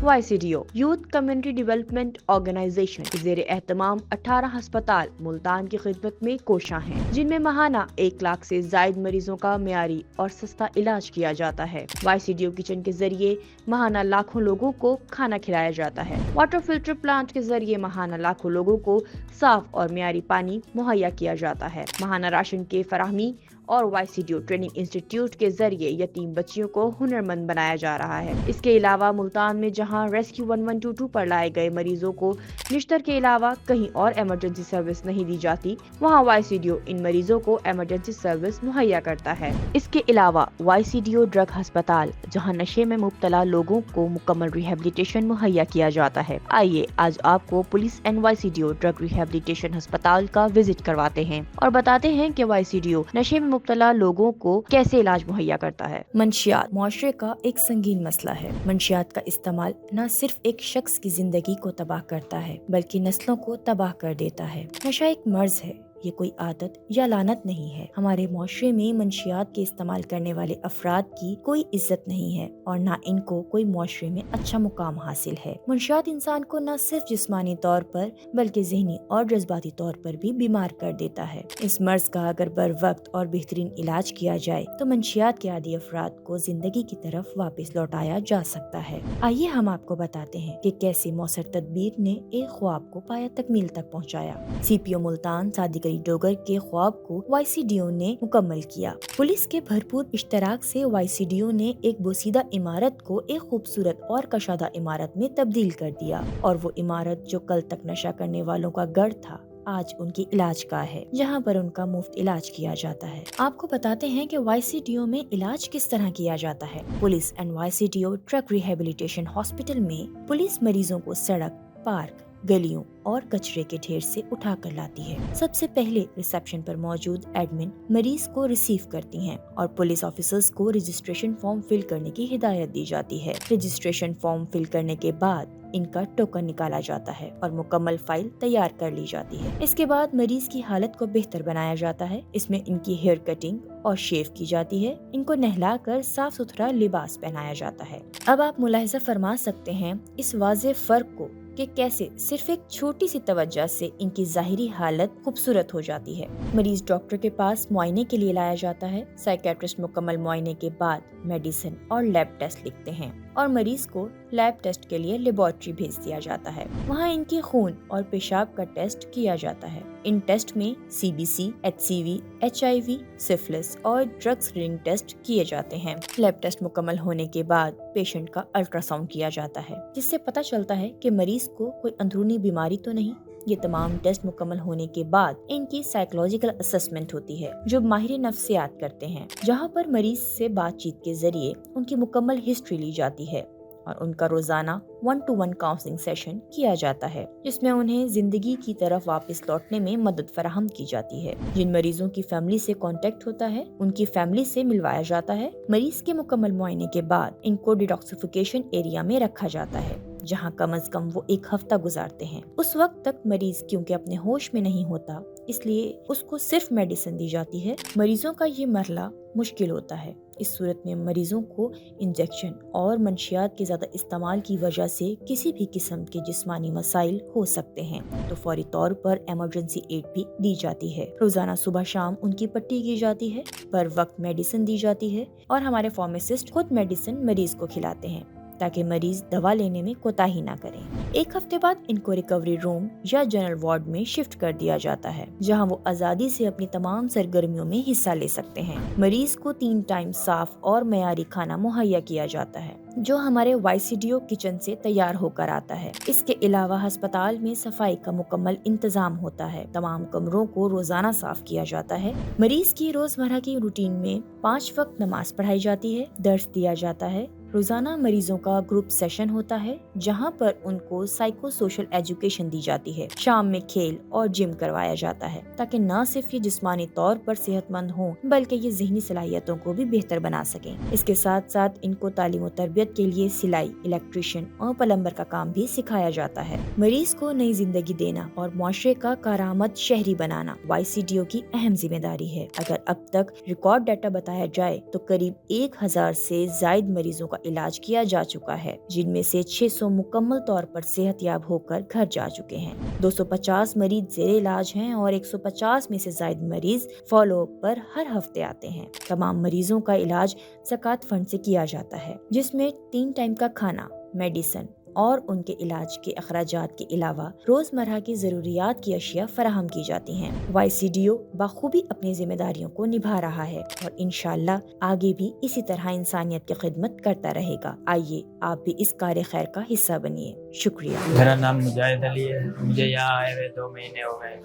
YCDO youth community development organisation के ज़ेरे एहतमाम 18 हस्पताल मुल्तान की खिदमत में कोशां हैं, जिनमें माहाना 1 लाख से जायद मरीजों का मियारी और सस्ता इलाज किया जाता है। YCDO किचन के जरिए माहाना लाखों लोगों को खाना खिलाया जाता है। वाटर फिल्टर प्लांट के जरिए माहाना लाखों लोगों को साफ और मियारी पानी मुहैया किया जाता है। माहाना राशन के फराहमी और YCDO ट्रेनिंग इंस्टीट्यूट के जरिए यतीम बच्चियों को हुनरमंद बनाया जा रहा है। इसके अलावा मुल्तान में जहां रेस्क्यू 1122 पर लाए गए मरीजों को निश्तर के अलावा कहीं और इमरजेंसी सर्विस नहीं दी जाती, वहां YCDO इन मरीजों को इमरजेंसी सर्विस मुहैया करता है। इसके अलावा YCDO ड्रग अस्पताल, जहां नशे में मुब्तला लोगों को मुकम्मल रिहेबिलिटेशन मुहैया किया जाता है। आइए आज आपको police and YCDO drug rehabilitation अस्पताल का विजिट करवाते हैं और बताते हैं कि YCDO नशे में मुब्तला लोगों को कैसे इलाज मुहैया करता है। मंशियात मुआशरे का एक संगीन मसला है। मंशियात का इस्तेमाल न सिर्फ एक शख्स की जिंदगी को तबाह करता है बल्कि नस्लों को तबाह कर देता है। नशा एक मर्ज है, ये कोई आदत या लानत नहीं है। हमारे मुआशरे में मंशियात के इस्तेमाल करने वाले अफराद की कोई इज्जत नहीं है और न इनको कोई मुआशरे में अच्छा मुकाम हासिल है। मंशियात इंसान को न सिर्फ जिस्मानी तौर पर बल्कि ज़हनी और जज्बाती तौर पर भी बीमार कर देता है। इस मर्ज का अगर बर वक्त और बेहतरीन इलाज किया जाए तो मंशियात के आदी अफराद को जिंदगी की तरफ वापस लौटाया जा सकता है। आइए हम आपको बताते हैं कि कैसे मौसर तदबीर ने एक ख्वाब को पाया तकमील तक पहुँचाया। CPO मुल्तान सादिक डोगर के ख्वाब को YCDO ने मुकम्मल किया। पुलिस के भरपूर इश्तराक से YCDO ने एक बोसीदा इमारत को एक खूबसूरत और कशादा इमारत में तब्दील कर दिया और वो इमारत जो कल तक नशा करने वालों का गढ़ था आज उनकी इलाज गाह है, जहां पर उनका मुफ्त इलाज किया जाता है। आपको बताते हैं कि YCDO में इलाज किस तरह किया जाता है। Police and YCDO drug rehabilitation hospital में पुलिस मरीजों को सड़क, पार्क, गलियों और कचरे के ढेर से उठा कर लाती है। सबसे पहले रिसेप्शन पर मौजूद एडमिन मरीज को रिसीव करती हैं और पुलिस ऑफिसर्स को रजिस्ट्रेशन फॉर्म फिल करने की हिदायत दी जाती है। रजिस्ट्रेशन फॉर्म फिल करने के बाद इनका टोकन निकाला जाता है और मुकम्मल फाइल तैयार कर ली जाती है। इसके बाद मरीज की हालत को बेहतर बनाया जाता है। इसमें इनकी हेयर कटिंग और शेव की जाती है। इनको नहलाकर साफ सुथरा लिबास पहनाया जाता है। अब आप मुलाहिजा फरमा सकते हैं इस वाज़ेह फर्क को कि कैसे सिर्फ एक छोटी सी तवज्जो से इनकी ज़ाहिरी हालत खूबसूरत हो जाती है। मरीज डॉक्टर के पास मुआयने के लिए लाया जाता है। साइकियाट्रिस्ट मुकम्मल मुआयने के बाद मेडिसिन और लैब टेस्ट लिखते हैं और मरीज को लैब टेस्ट के लिए लेबोरेटरी भेज दिया जाता है। वहाँ इनकी खून और पेशाब का टेस्ट किया जाता है। इन टेस्ट में CBC, HCV, HIV, सिफिलिस और ड्रग स्क्रीनिंग टेस्ट किए जाते हैं। लैब टेस्ट मुकम्मल होने के बाद पेशेंट का अल्ट्रासाउंड किया जाता है, जिससे पता चलता है कि मरीज को कोई अंदरूनी बीमारी तो नहीं। ये तमाम टेस्ट मुकम्मल होने के बाद इनकी साइकोलॉजिकल असेसमेंट होती है, जो माहिर नफ्सियात करते हैं, जहाँ पर मरीज से बातचीत के जरिए उनकी मुकम्मल हिस्ट्री ली जाती है और उनका रोजाना 1-to-1 काउंसलिंग सेशन किया जाता है, जिसमें उन्हें जिंदगी की तरफ वापस लौटने में मदद फराहम की जाती है। जिन मरीजों की फैमिली से कांटेक्ट होता है उनकी फैमिली से मिलवाया जाता है। मरीज के मुकम्मल मुआयने के बाद इनको डिटॉक्सिफिकेशन एरिया में रखा जाता है, जहां कम से कम वो 1 हफ्ता गुजारते हैं। उस वक्त तक मरीज क्योंकि अपने होश में नहीं होता, इसलिए उसको सिर्फ मेडिसिन दी जाती है। मरीजों का ये मरला मुश्किल होता है। इस सूरत में मरीजों को इंजेक्शन और मंशियात के ज्यादा इस्तेमाल की वजह से किसी भी किस्म के जिस्मानी मसाइल हो सकते हैं, तो फौरी तौर पर इमरजेंसी एड भी दी जाती है। रोजाना सुबह शाम उनकी पट्टी की जाती है, पर वक्त मेडिसिन दी जाती है और हमारे फार्मासिस्ट खुद मेडिसिन मरीज को खिलाते हैं ताकि मरीज दवा लेने में कोताही ना करें। 1 हफ्ते बाद इनको रिकवरी रूम या जनरल वार्ड में शिफ्ट कर दिया जाता है, जहां वो आजादी से अपनी तमाम सरगर्मियों में हिस्सा ले सकते हैं। मरीज को 3 टाइम साफ और मयारी खाना मुहैया किया जाता है, जो हमारे YCDO किचन से तैयार होकर आता है। इसके अलावा अस्पताल में सफाई का मुकम्मल इंतजाम होता है। तमाम कमरों को रोजाना साफ किया जाता है। मरीज की रोजमर्रा की रूटीन में 5 वक्त नमाज पढ़ाई जाती है, दर्स दिया जाता है। रोजाना मरीजों का ग्रुप सेशन होता है, जहां पर उनको साइको सोशल एजुकेशन दी जाती है। शाम में खेल और जिम करवाया जाता है, ताकि न सिर्फ ये जिस्मानी तौर पर सेहतमंद हों बल्कि ये ज़हनी सलाहियतों को भी बेहतर बना सकें। इसके साथ साथ इनको तालीम और तरबियत के लिए सिलाई, इलेक्ट्रिशियन और प्लम्बर का काम भी सिखाया जाता है। मरीज को नई जिंदगी देना और मुआशरे का कारामद शहरी बनाना YCDO की अहम जिम्मेदारी है। अगर अब तक रिकॉर्ड डाटा बताया जाए तो करीब 1000 से ज्यादा मरीजों का علاج کیا جا چکا ہے، جن میں سے 600 مکمل طور پر صحت یاب ہو کر گھر جا چکے ہیں۔ 250 مریض زیر علاج ہیں اور 150 میں سے زائد مریض فالو اپ پر ہر ہفتے آتے ہیں۔ تمام مریضوں کا علاج زکوٰۃ فنڈ سے کیا جاتا ہے، جس میں 3 ٹائم کا کھانا، میڈیسن اور ان کے علاج کے اخراجات کے علاوہ روزمرہ کی ضروریات کی اشیاء فراہم کی جاتی ہیں۔ YCDO بخوبی اپنی ذمہ داریوں کو نبھا رہا ہے اور انشاءاللہ آگے بھی اسی طرح انسانیت کی خدمت کرتا رہے گا۔ آئیے آپ بھی اس کار خیر کا حصہ بنیے۔ شکریہ۔ میرا نام مجاہد علی ہے۔ مجھے یہاں آئے ہوئے 2 مہینے ہو گئے۔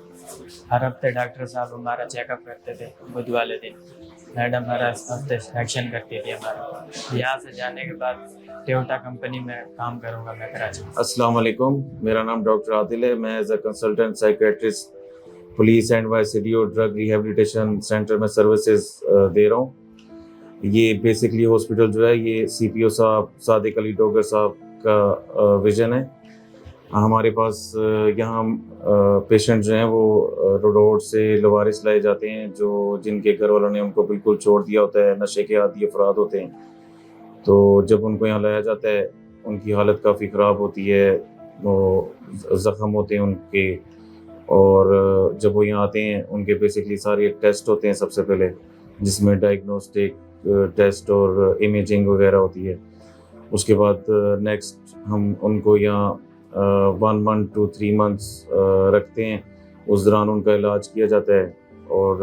ہر ہفتے ڈاکٹر صاحب ہمارا چیک اپ کرتے تھے، بدھ والے دن میڈم ہر ہفتے سلیکشن کرتی تھی ہمارا۔ یہاں سے جانے کے بعد ٹویوٹا کمپنی میں کام کروں گا میں کراچی میں۔ السلام علیکم، میرا نام ڈاکٹر عادل ہے۔ میں as a consultant psychiatrist police and YCDO drug rehabilitation centre میں سروسز دے رہا ہوں۔ یہ بیسکلی ہاسپٹل جو ہے یہ CPO صاحب صادق علی ڈوگر صاحب کا ویژن ہے۔ ہمارے پاس یہاں پیشنٹ جو ہیں وہ روڈ سے لوارث لائے جاتے ہیں، جن کے گھر والوں نے ان کو بالکل چھوڑ دیا ہوتا ہے، نشے کے عادی افراد ہوتے ہیں۔ تو جب ان کو یہاں لایا جاتا ہے ان کی حالت کافی خراب ہوتی ہے، وہ زخم ہوتے ہیں ان کے، اور جب وہ یہاں آتے ہیں ان کے بیسکلی سارے ٹیسٹ ہوتے ہیں سب سے پہلے، جس میں ڈائگنوسٹک ٹیسٹ اور امیجنگ وغیرہ ہوتی ہے۔ اس کے بعد نیکسٹ ہم ان کو یہاں 1 month to 3 months رکھتے ہیں۔ اس دوران ان کا علاج کیا جاتا ہے اور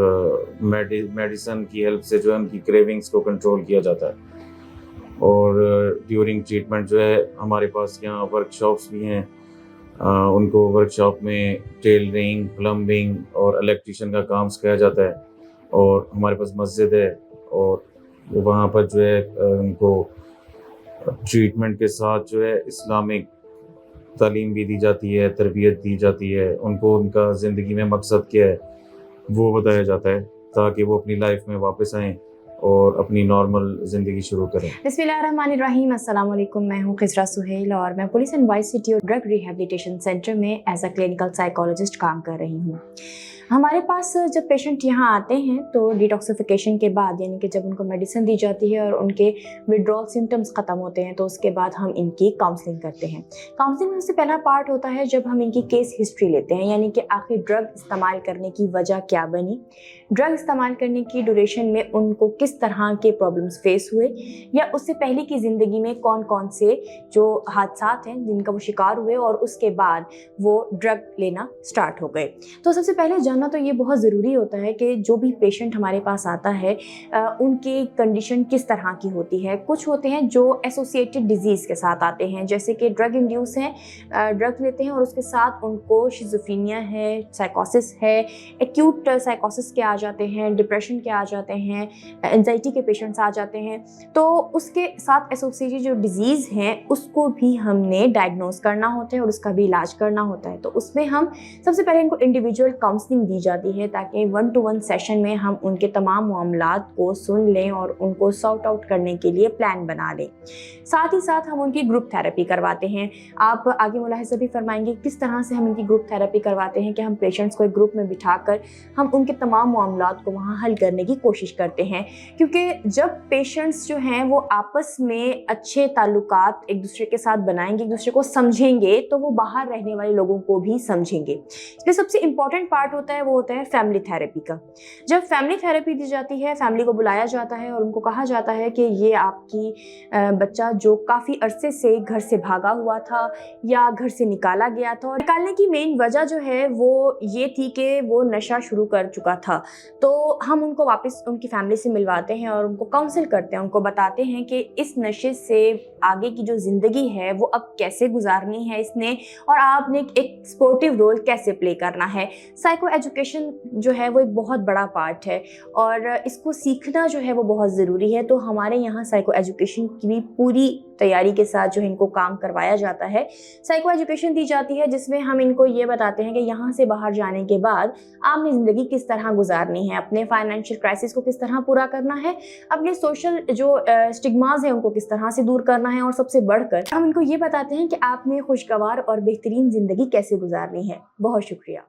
میڈیسن کی ہیلپ سے جو ہے ان کی کریونگز کو کنٹرول کیا جاتا ہے۔ اور ڈیورنگ ٹریٹمنٹ جو ہے ہمارے پاس یہاں ورک شاپس بھی ہیں، ان کو ورک شاپ میں ٹیلرنگ، پلمبنگ اور الیکٹریشین کا کام سکھایا جاتا ہے۔ اور ہمارے پاس مسجد ہے اور وہاں پر جو ہے ان کو ٹریٹمنٹ کے ساتھ جو ہے اسلامک تعلیم بھی دی جاتی ہے، تربیت دی جاتی ہے، ان کو ان کا زندگی میں مقصد کیا ہے وہ بتایا جاتا ہے تاکہ وہ اپنی لائف میں واپس آئیں اور اپنی نارمل زندگی شروع کریں۔ بسم اللہ الرحمن الرحیم۔ السلام علیکم، میں ہوں خضرا سہیل اور میں police and YCDO drug rehabilitation centre میں ایز اے کلینکل سائیکالوجسٹ کام کر رہی ہوں۔ ہمارے پاس جب پیشنٹ یہاں آتے ہیں تو ڈیٹاکسیفیکیشن کے بعد، یعنی کہ جب ان کو میڈیسن دی جاتی ہے اور ان کے وڈرال سمٹمز ختم ہوتے ہیں تو اس کے بعد ہم ان کی کاؤنسلنگ کرتے ہیں۔ کاؤنسلنگ میں سے پہلا پارٹ ہوتا ہے جب ہم ان کی کیس ہسٹری لیتے ہیں، یعنی کہ آخر ڈرگ استعمال کرنے کی وجہ کیا بنی، ڈرگ استعمال کرنے کی ڈیوریشن میں ان کو کس طرح کے پرابلمس فیس ہوئے، یا اس سے پہلے کی زندگی میں کون کون سے جو حادثات ہیں جن کا وہ شکار ہوئے اور اس کے بعد وہ ڈرگ لینا سٹارٹ ہو گئے۔ تو سب سے پہلے جاننا تو یہ بہت ضروری ہوتا ہے کہ جو بھی پیشنٹ ہمارے پاس آتا ہے ان کی کنڈیشن کس طرح کی ہوتی ہے۔ کچھ ہوتے ہیں جو ایسوسیٹڈ ڈیزیز کے ساتھ آتے ہیں، جیسے کہ ڈرگ انڈیوس ہیں، ڈرگ لیتے ہیں اور اس کے ساتھ ان کو شیزوفرینیا ہے، سائیکوسس ہے، ایکیوٹ سائیکوسس کے آ جاتے ہیں، ڈپریشن کے آ جاتے ہیں، انزائٹی کے پیشنٹس آ جاتے ہیں۔ تو اس کے ساتھ ایسوسیٹڈ جو ڈیزیز ہیں اس کو بھی ہم نے ڈائگنوز کرنا ہوتا ہے اور اس کا بھی علاج کرنا ہوتا ہے۔ تو اس میں ہم سب سے پہلے ان کو انڈیویجول کاؤنسلنگ دی جاتی ہے تاکہ 1 to 1 سیشن میں ہم ان کے تمام معاملات کو سن لیں اور ان کو سارٹ آؤٹ کرنے کے لیے پلان بنا لیں۔ ساتھ ہی ساتھ ہم ان کی گروپ تھراپی کرواتے ہیں۔ آپ آگے ملاحظہ بھی فرمائیں گے کس طرح سے ہم ان کی گروپ تھراپی کرواتے ہیں کہ ہم پیشنٹس کو ایک گروپ میں بٹھا کر ہم ان کے تمام معاملات کو وہاں حل کرنے کی کوشش کرتے ہیں، کیونکہ جب پیشنٹس جو ہیں وہ آپس میں اچھے تعلقات ایک دوسرے کے ساتھ بنائیں گے، ایک دوسرے کو سمجھیں گے تو وہ باہر رہنے والے لوگوں کو بھی سمجھیں گے۔ اس میں سب سے امپورٹنٹ پارٹ ہوتا ہے وہ ہوتا ہے فیملی تھراپی کا۔ جب فیملی تھراپی دی جاتی ہے، فیملی کو بلایا جاتا ہے اور ان کو کہا جاتا ہے کہ یہ آپ کی بچہ جو کافی عرصے سے گھر سے بھاگا ہوا تھا یا گھر سے نکالا گیا تھا، اور نکالنے کی مین وجہ جو ہے وہ یہ تھی کہ وہ نشہ شروع کر چکا تھا، تو ہم ان کو واپس ان کی فیملی سے ملواتے ہیں اور ان کو کاؤنسل کرتے ہیں، ان کو بتاتے ہیں کہ اس نشے سے آگے کی جو زندگی ہے وہ اب کیسے گزارنی ہے اس نے، اور آپ نے ایک سپورٹیو رول کیسے پلے کرنا ہے۔ سائیکو ایجوکیشن جو ہے وہ ایک بہت بڑا پارٹ ہے اور اس کو سیکھنا جو ہے وہ بہت ضروری ہے۔ تو ہمارے یہاں سائیکو ایجوکیشن کی بھی پوری تیاری کے ساتھ جو ہے ان کو کام کروایا جاتا ہے۔ سائیکو ایجوکیشن دی جاتی ہے جس میں ہم ان کو یہ بتاتے ہیں کہ یہاں سے باہر جانے کے بعد آپ نے زندگی کس طرح گزارنی ہے، اپنے فائنینشیل کرائسس کو کس طرح پورا کرنا ہے، اپنے سوشل جو اسٹگماز ہیں ان کو کس طرح سے دور کرنا ہے، اور سب سے بڑھ کر ہم ان کو یہ بتاتے ہیں کہ آپ نے خوشگوار اور بہترین زندگی کیسے گزارنی ہے۔ بہت شکریہ۔